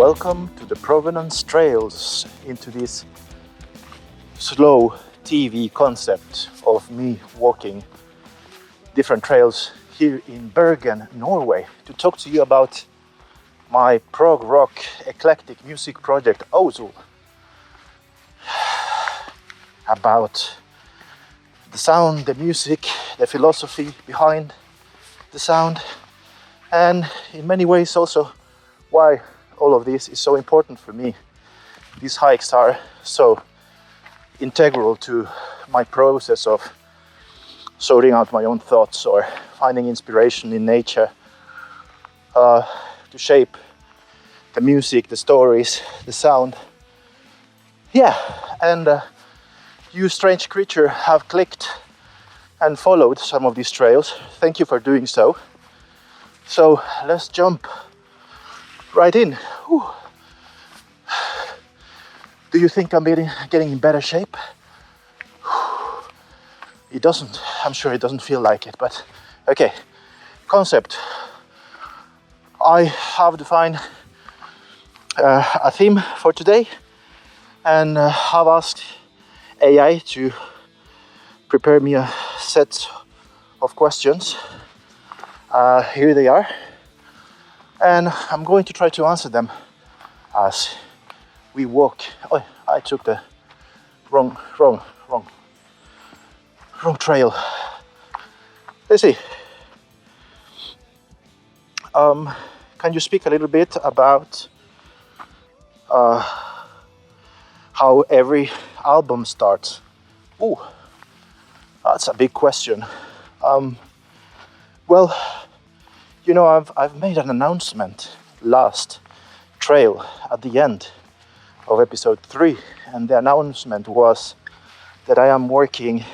Welcome to the Provenance Trails, into this slow TV concept of me walking different trails here in Bergen, Norway, to talk to you about my prog rock eclectic music project Ozul, about the sound, the music, the philosophy behind the sound, and in many ways also why all of this is so important for me. These hikes are so integral to my process of sorting out my own thoughts or finding inspiration in nature to shape the music, the stories, the sound. Yeah, and you strange creature have clicked and followed some of these trails. Thank you for doing so. So let's jump right in. Whew. Do you think I'm getting in better shape? It doesn't. I'm sure it doesn't feel like it, but okay. Concept. I have defined a theme for today and have asked AI to prepare me a set of questions. Here they are, and I'm going to try to answer them as we walk. Oh, I took the wrong trail. Let's see. Can you speak a little bit about how every album starts? Ooh, that's a big question. Well, you know, I've made an announcement last trail at the end of episode 3, and the announcement was that I am working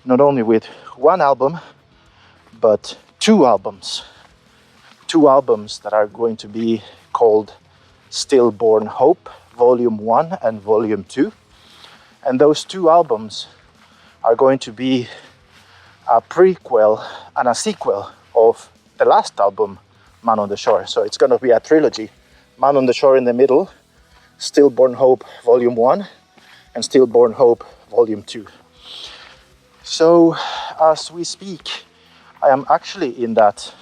not only with one album, but two albums that are going to be called Stillborn Hope, Volume 1 and Volume 2. And those two albums are going to be a prequel and a sequel of the last album, Man on the Shore. So it's going to be a trilogy. Man on the Shore in the middle, Stillborn Hope Volume 1 and Stillborn Hope Volume 2. So as we speak, I am actually in that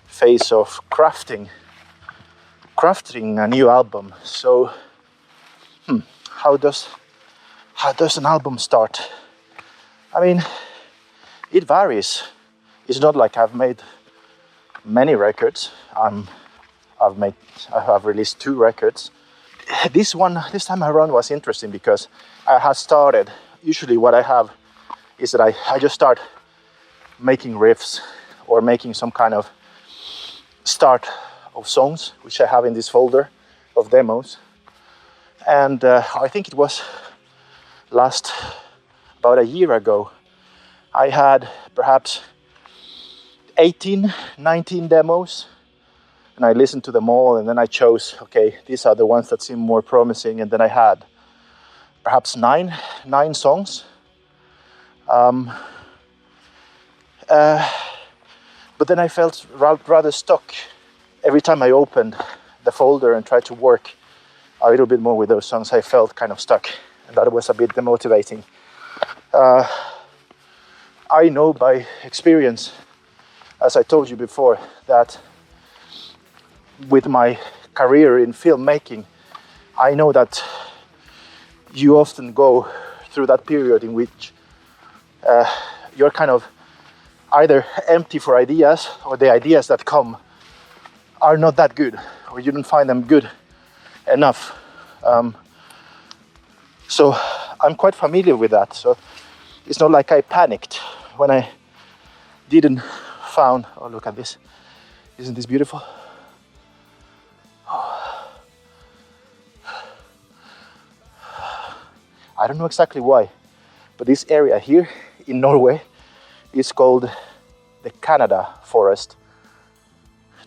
phase of crafting a new album. So how does an album start? I mean, it varies. It's not like I've made many records. I have released 2 records. This time around was interesting because I had started. Usually what I have is that I just start making riffs or making some kind of start of songs, which I have in this folder of demos. And I think it was about a year ago, I had perhaps 18, 19 demos, and I listened to them all, and then I chose, okay, these are the ones that seem more promising, and then I had perhaps nine songs. But then I felt rather stuck every time I opened the folder and tried to work a little bit more with those songs. I felt kind of stuck, and that was a bit demotivating. I know by experience, as I told you before, that with my career in filmmaking, I know that you often go through that period in which you're kind of either empty for ideas, or the ideas that come are not that good, or you don't find them good enough. So I'm quite familiar with that. So it's not like I panicked when I didn't found. Oh, look at this! Isn't this beautiful? Oh. I don't know exactly why, but this area here in Norway is called the Canada forest.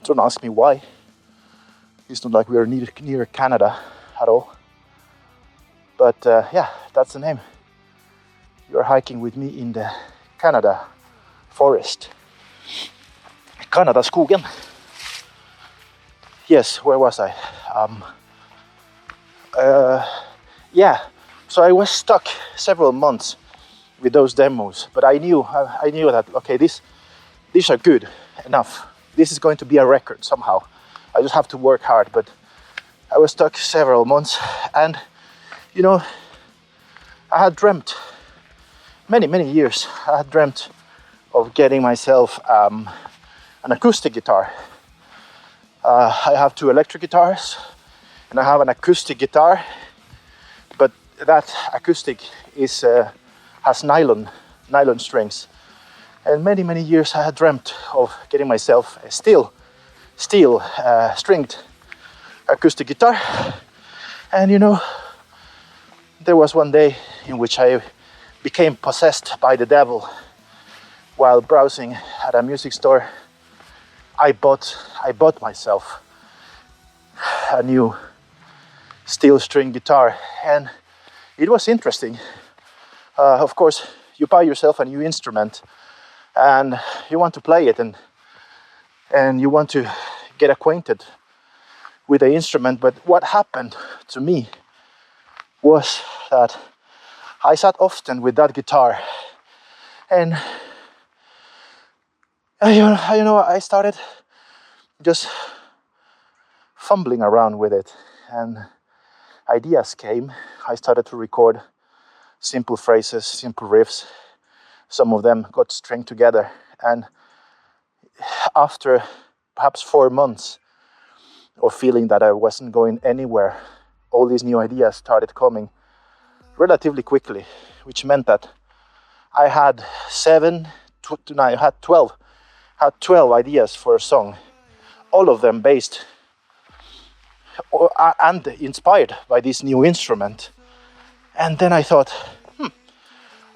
Don't ask me why. It's not like we are near Canada at all. But yeah, that's the name. You're hiking with me in the Canada forest. Canadaskogen. Yes, where was I? Um, yeah, so I was stuck several months with those demos, but I knew that okay, these are good enough. This is going to be a record somehow. I just have to work hard. But I was stuck several months, and you know, I had dreamt many years. I had dreamt of getting myself an acoustic guitar. I have 2 electric guitars, and I have an acoustic guitar. But that acoustic has nylon strings. And many years I had dreamt of getting myself a steel stringed acoustic guitar. And you know, there was one day in which I became possessed by the devil while browsing at a music store. I bought myself a new steel string guitar, and it was interesting. Of course, you buy yourself a new instrument and you want to play it, and you want to get acquainted with the instrument. But what happened to me was that I sat often with that guitar, and I started just fumbling around with it, and ideas came. I started to record simple phrases, simple riffs. Some of them got stringed together, and after perhaps 4 months of feeling that I wasn't going anywhere, all these new ideas started coming relatively quickly, which meant that I had 12 ideas for a song, all of them based and inspired by this new instrument. And then I thought,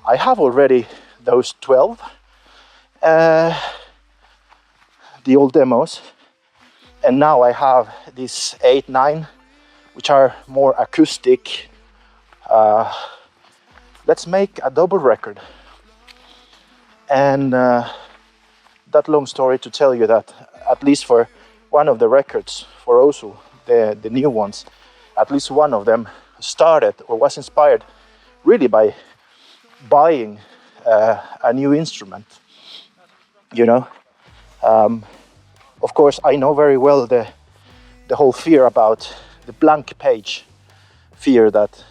I have already those 12, the old demos, and now I have these 8, 9, which are more acoustic. Let's make a double record. And that long story to tell you that at least for one of the records for Ozul, the new ones, at least one of them started or was inspired really by buying a new instrument. You know, of course, I know very well the whole fear about the blank page fear that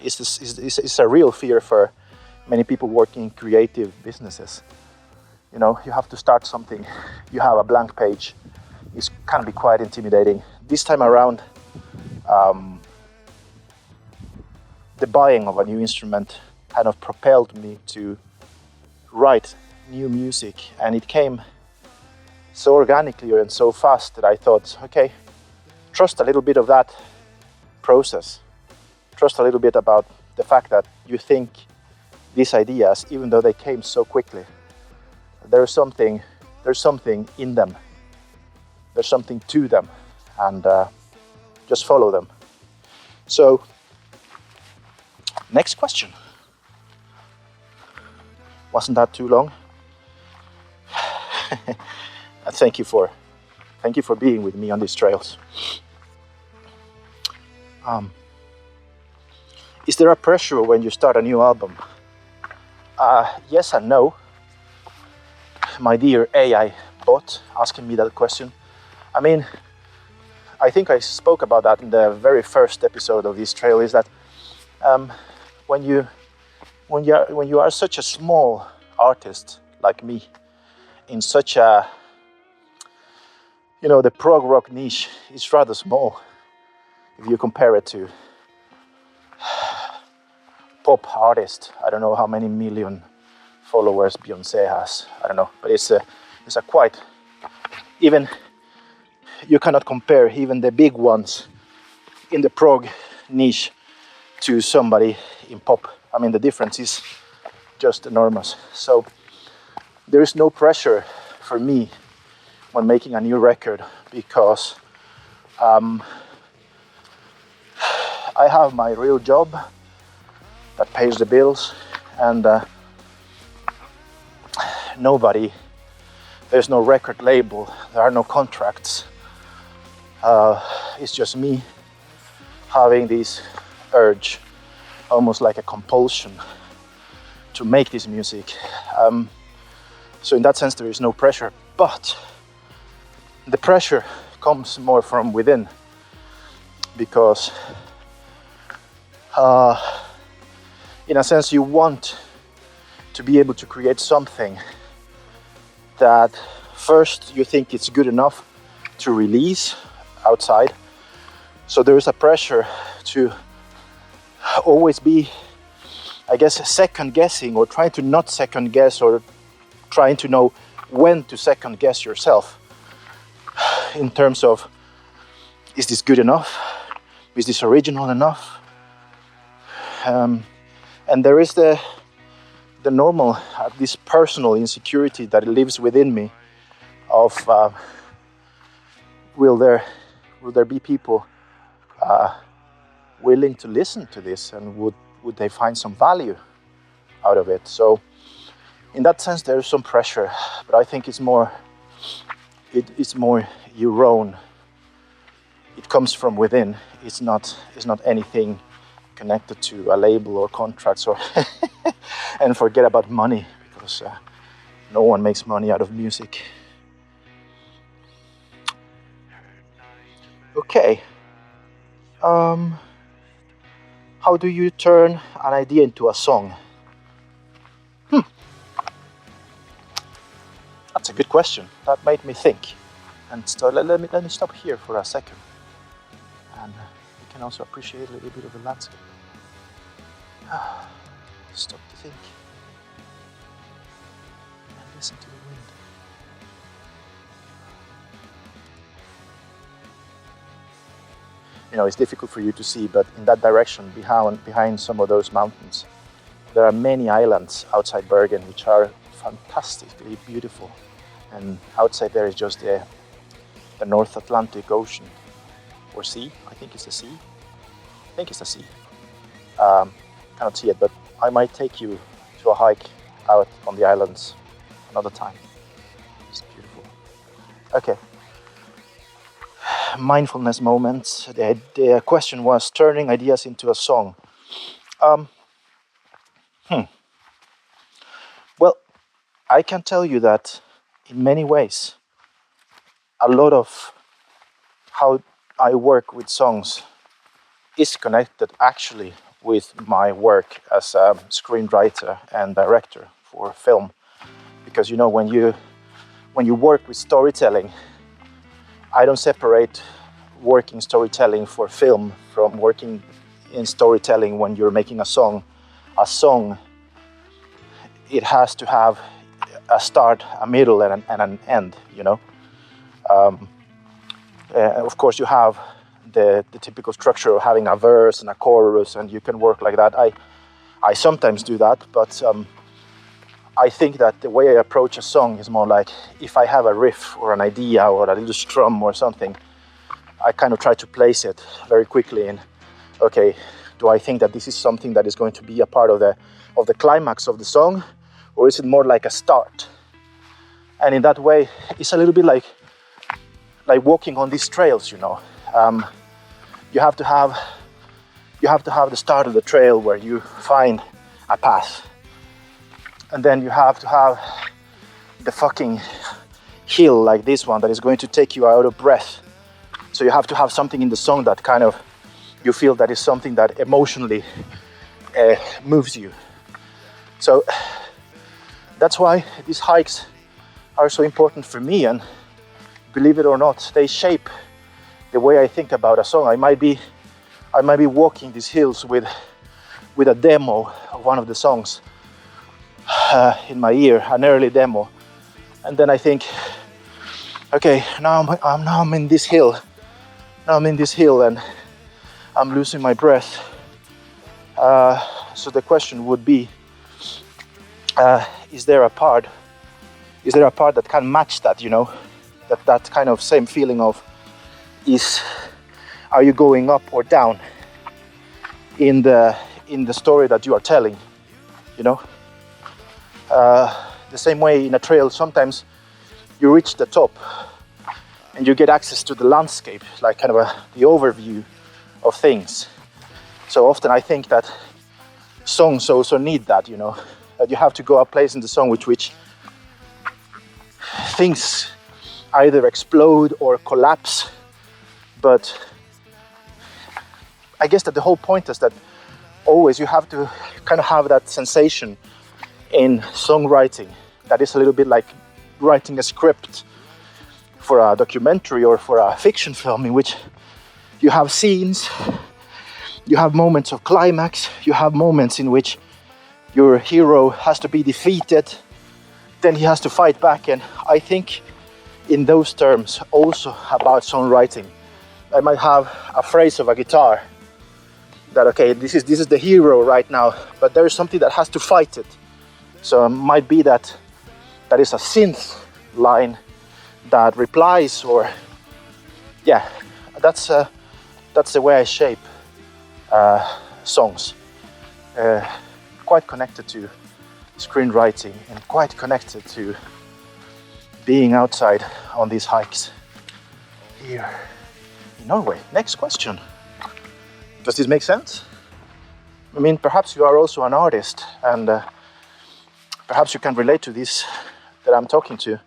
is a real fear for many people working in creative businesses. You know, you have to start something, you have a blank page. It can be quite intimidating. This time around, the buying of a new instrument kind of propelled me to write new music, and it came so organically and so fast that I thought, okay, trust a little bit of that process. Trust a little bit about the fact that you think these ideas, even though they came so quickly, there's something in them. There's something to them, and just follow them. So, next question. Wasn't that too long? Thank you for being with me on these trails. Is there a pressure when you start a new album? Yes and no. My dear AI bot asking me that question. I mean, I think I spoke about that in the very first episode of this trail. Is that when you are such a small artist like me, in such a, the prog rock niche is rather small if you compare it to pop artist. I don't know how many million followers Beyonce has. I don't know, but it's a quite, even you cannot compare even the big ones in the prog niche to somebody in pop. I mean, the difference is just enormous. So there is no pressure for me when making a new record, because I have my real job that pays the bills, and there's no record label, there are no contracts. It's just me having this urge, almost like a compulsion, to make this music. So in that sense, there is no pressure, but the pressure comes more from within, because in a sense you want to be able to create something that first you think it's good enough to release outside. So there is a pressure to always be, I guess, second guessing, or trying to not second guess, or trying to know when to second guess yourself in terms of, is this good enough? Is this original enough? And there is the normal, this personal insecurity that lives within me of will there be people willing to listen to this, and would they find some value out of it? So in that sense there is some pressure, but I think it's more your own. It comes from within. It's not anything connected to a label or contracts, or and forget about money, because no one makes money out of music. Okay. How do you turn an idea into a song? That's a good question. That made me think. And so let me stop here for a second. And you can also appreciate a little bit of the landscape. Stop to think. And listen to the wind. You know, it's difficult for you to see, but in that direction, behind some of those mountains, there are many islands outside Bergen, which are fantastically beautiful. And outside there is just the North Atlantic Ocean, or sea. I think it's the sea. I think it's the sea. Cannot see it, but I might take you to a hike out on the islands another time. It's beautiful. Okay. Mindfulness moments. The question was turning ideas into a song. Well, I can tell you that in many ways, a lot of how I work with songs is connected actually with my work as a screenwriter and director for film. Because you know, when you work with storytelling, I don't separate working storytelling for film from working in storytelling when you're making a song. A song, it has to have a start, a middle, and an end, you know. Of course, you have the typical structure of having a verse and a chorus, and you can work like that. I sometimes do that, but I think that the way I approach a song is more like, if I have a riff or an idea or a little strum or something, I kind of try to place it very quickly in, okay, do I think that this is something that is going to be a part of the climax of the song, or is it more like a start? And in that way, it's a little bit like walking on these trails, you know. You have to have the start of the trail where you find a path. And then you have to have the fucking hill like this one that is going to take you out of breath. So you have to have something in the song that kind of, you feel that is something that emotionally moves you. So that's why these hikes are so important for me, and believe it or not, they shape the way I think about a song. I might be walking these hills with a demo of one of the songs in my ear, an early demo, and then I think, okay, now I'm in this hill. Now I'm in this hill and I'm losing my breath. So the question would be, is there a part that can match that, you know, that kind of same feeling of, are you going up or down in the story that you are telling, you know? The same way in a trail, sometimes you reach the top and you get access to the landscape, like kind of the overview of things. So often I think that songs also need that, you know, that you have to go a place in the song which things either explode or collapse. But I guess that the whole point is that always you have to kind of have that sensation in songwriting that is a little bit like writing a script for a documentary or for a fiction film, in which you have scenes, you have moments of climax, you have moments in which your hero has to be defeated, then he has to fight back. And I think in those terms also about songwriting. I might have a phrase of a guitar that, okay, this is the hero right now, but there is something that has to fight it. So it might be that is a synth line that replies, or yeah, that's the way I shape songs. Quite connected to screenwriting and quite connected to being outside on these hikes here in Norway. Next question. Does this make sense? I mean, perhaps you are also an artist, and perhaps you can relate to this that I'm talking to.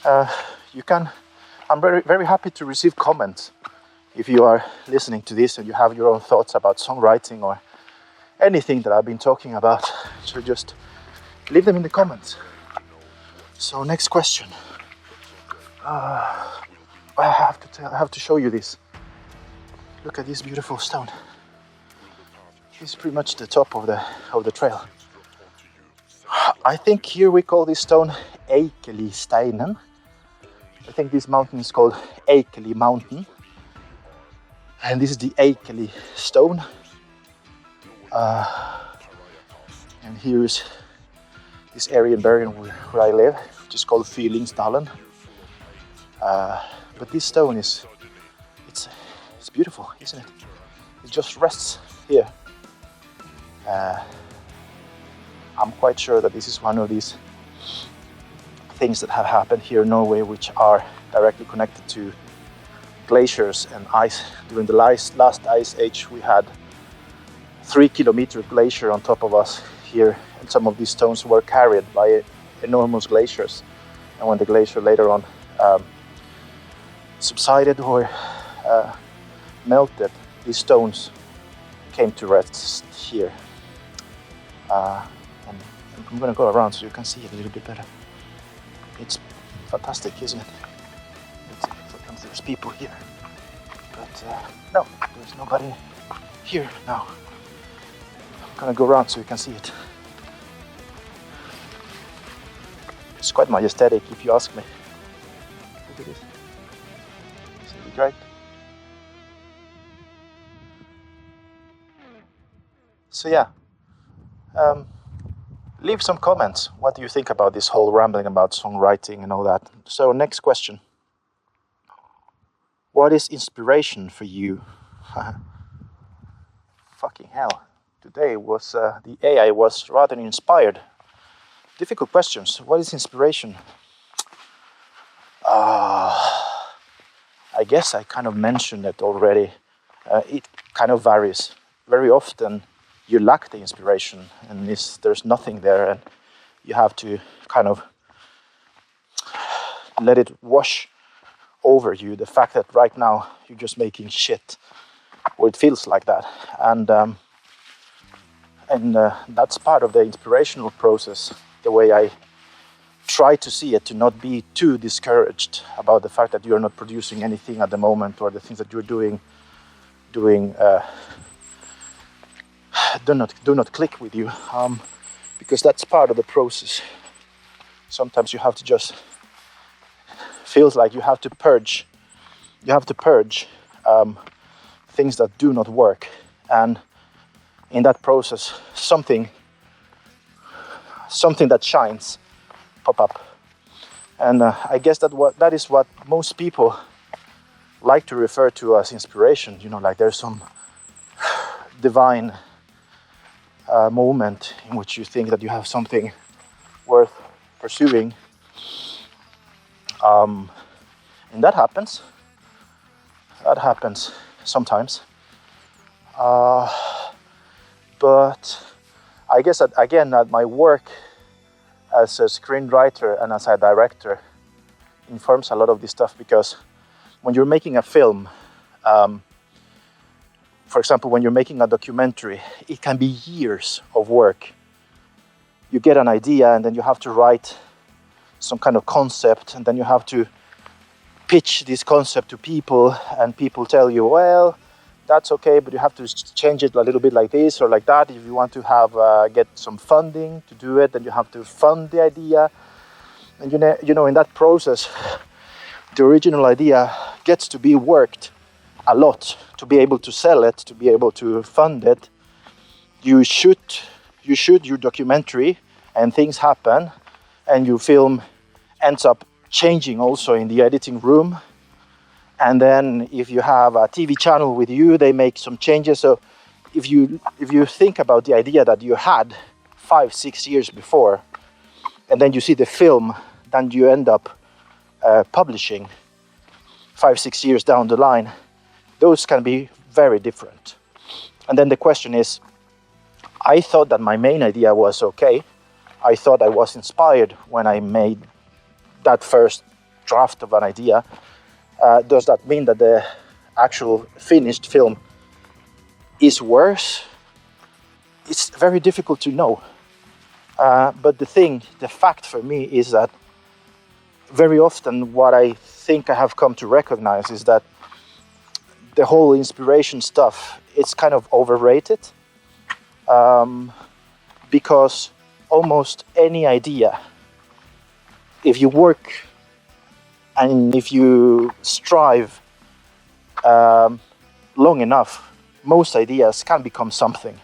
I'm very, very happy to receive comments if you are listening to this and you have your own thoughts about songwriting or anything that I've been talking about. So just leave them in the comments. So next question. I have to show you this. Look at this beautiful stone. This is pretty much the top of the trail. I think here we call this stone Eikelisteinen. I think this mountain is called Eikeli Mountain. And this is the Eikeli stone. And here is this area in Bergen where I live, which is called Fylingsdalen. But this stone it's beautiful, isn't it? It just rests here. I'm quite sure that this is one of these things that have happened here in Norway, which are directly connected to glaciers and ice. During the last ice age, we had 3-kilometer glacier on top of us here, and some of these stones were carried by enormous glaciers. And when the glacier later on subsided or melted, these stones came to rest here. And I'm going to go around so you can see it a little bit better. It's fantastic, isn't it? Sometimes there's people here, but no, there's nobody here now. I'm going to go around so you can see it. It's quite majestic if you ask me. Look at this. Isn't it great? So yeah, leave some comments. What do you think about this whole rambling about songwriting and all that? So next question. What is inspiration for you? Fucking hell. Today was the AI was rather inspired. Difficult questions. What is inspiration? I guess I kind of mentioned it already. It kind of varies. Very often you lack the inspiration and there's nothing there, and you have to kind of let it wash over you, the fact that right now you're just making shit, or it feels like that. And that's part of the inspirational process, the way I try to see it, to not be too discouraged about the fact that you're not producing anything at the moment, or the things that you're doing do not click with you, because that's part of the process. Sometimes you have to just feels like you have to purge things that do not work, and in that process something that shines pop up. And I guess that is what most people like to refer to as inspiration, you know, like there's some divine moment in which you think that you have something worth pursuing. And that happens. That happens sometimes. But I guess that, again, that my work as a screenwriter and as a director informs a lot of this stuff, because when you're making a film, for example, when you're making a documentary, it can be years of work. You get an idea and then you have to write some kind of concept, and then you have to pitch this concept to people, and people tell you, well, that's okay, but you have to change it a little bit like this or like that. If you want to have get some funding to do it, then you have to fund the idea. And you know, in that process, the original idea gets to be worked a lot to be able to sell it, to be able to fund it. You shoot your documentary, and things happen, and your film ends up changing also in the editing room. And then if you have a TV channel with you, they make some changes. So if you think about the idea that you had 5-6 years before, and then you see the film that you end up publishing 5-6 years down the line, those can be very different. And then the question is, I thought that my main idea was okay. I thought I was inspired when I made that first draft of an idea. Does that mean that the actual finished film is worse? It's very difficult to know. But the fact for me is that very often what I think I have come to recognize is that the whole inspiration stuff, it's kind of overrated. Because almost any idea, if you work and if you strive long enough, most ideas can become something.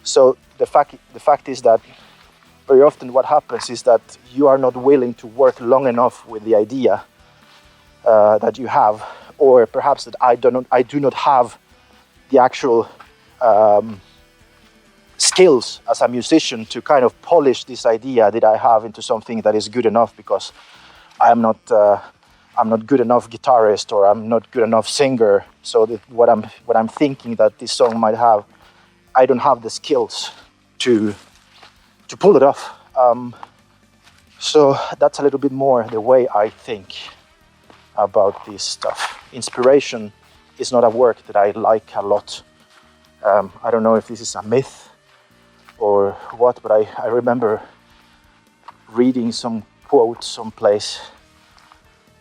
So the fact is that very often what happens is that you are not willing to work long enough with the idea that you have, or perhaps that I do not have the actual skills as a musician to kind of polish this idea that I have into something that is good enough, because I'm not good enough guitarist, or I'm not good enough singer. So that what I'm thinking that this song might have, I don't have the skills to pull it off. So that's a little bit more the way I think about this stuff. Inspiration is not a work that I like a lot. I don't know if this is a myth or what, but I remember reading some quote someplace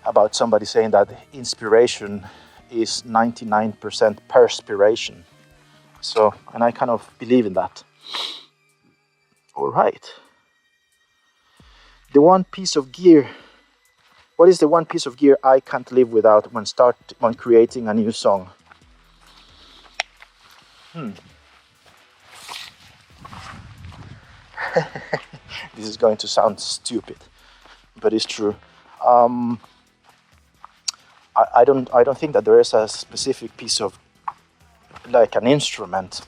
about somebody saying that inspiration is 99% perspiration. So, and I kind of believe in that. All right. The one piece of gear. What is the one piece of gear I can't live without when creating a new song? This is going to sound stupid, but it's true. I don't think that there is a specific piece of, like, an instrument,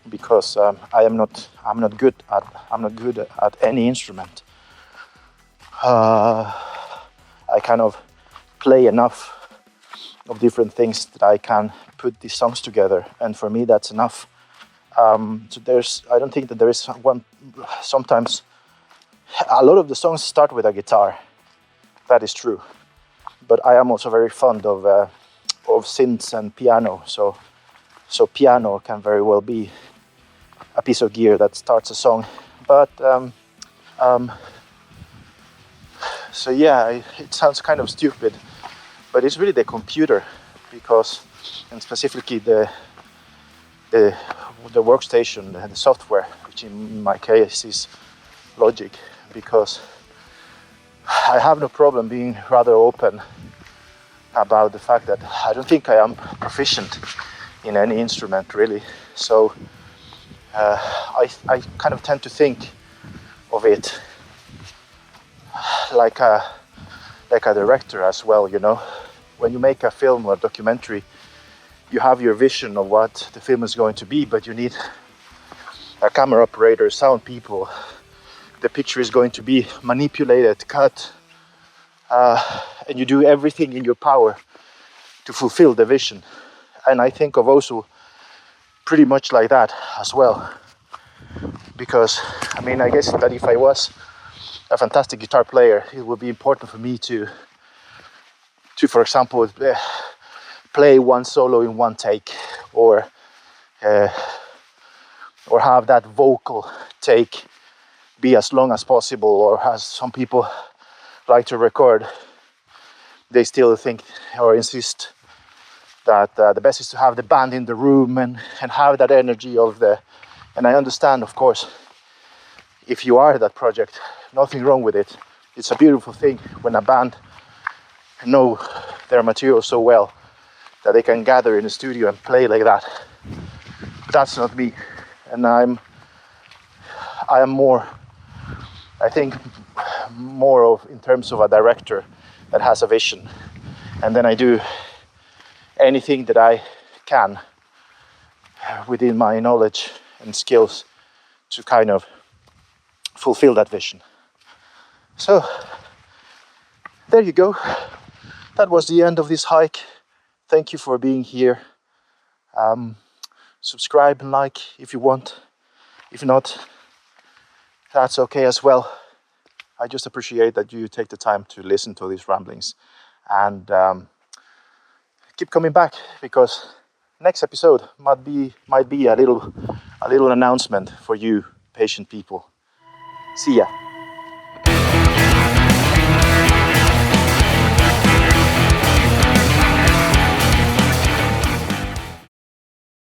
because I'm not good at any instrument. I kind of play enough of different things that I can put these songs together, and for me that's enough. So I don't think that there is one. Sometimes a lot of the songs start with a guitar. That is true, but I am also very fond of synths and piano. So piano can very well be a piece of gear that starts a song. But so yeah, it sounds kind of stupid, but it's really the computer, and specifically the workstation, the software, which in my case is Logic, because I have no problem being rather open about the fact that I don't think I am proficient in any instrument really. So I kind of tend to think of it like a director as well, you know. When you make a film or a documentary, you have your vision of what the film is going to be, but you need a camera operator, sound people. The picture is going to be manipulated, cut, and you do everything in your power to fulfill the vision. And I think of Ozul pretty much like that as well. Because, I mean, I guess that if I was a fantastic guitar player, it would be important for me to for example, play one solo in one take, or have that vocal take be as long as possible, or as some people like to record, they still think or insist that the best is to have the band in the room and have that energy of the. And I understand, of course, if you are that project, nothing wrong with it. It's a beautiful thing when a band know their material so well that they can gather in the studio and play like that. But that's not me, and I am more, I think, more of in terms of a director that has a vision, and then I do anything that I can within my knowledge and skills to kind of fulfill that vision. So there you go. That was the end of this hike. Thank you for being here. Subscribe and like if you want. If not, that's okay as well. I just appreciate that you take the time to listen to these ramblings, and keep coming back, because next episode might be a little announcement for you patient people. See ya.